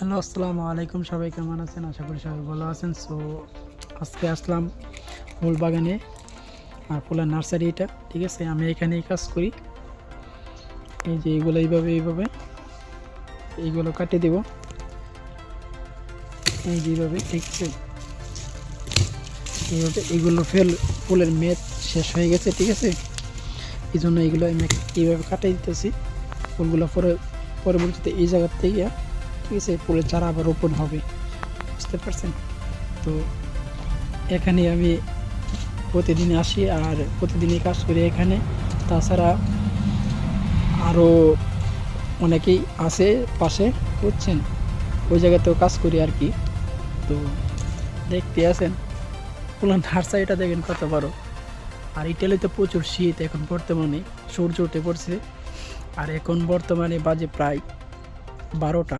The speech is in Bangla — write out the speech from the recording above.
হ্যালো, আসসালামু আলাইকুম। সবাই কেমন আছেন? আশা করি সবাই ভালো আছেন। সো আজকে আসলাম ফুল বাগানে আর ফুলের নার্সারি এটা, ঠিক আছে? আমি এখানেই কাজ করি। এই যে এইগুলো এইভাবে এইগুলো কাটে দেব, এই যে এইভাবে, ঠিক আছে? এইভাবে এইগুলো ফুলের মেয়াদ শেষ হয়ে গেছে, ঠিক আছে? এই জন্য এইগুলো আমি এইভাবে কাটে দিতেছি। ফুলগুলো পরবর্তীতে এই জায়গার থেকে, ঠিক আছে, ফুলের চারা আবার রোপণ হবে, বুঝতে পারছেন? তো এখানে আমি প্রতিদিন আসি আর প্রতিদিনই কাজ করি এখানে। তাছাড়া আরও অনেকেই আছে পাশে, বুঝছেন? ওই জায়গাতেও কাজ করি আর কি। তো দেখতে আছেন ফুলের নার্সারিটা, দেখেন কত বড়। আর ইটালি তো প্রচুর শীত এখন বর্তমানে, সূর্য উঠে পড়ছে। আর এখন বর্তমানে বাজে প্রায় 12টা।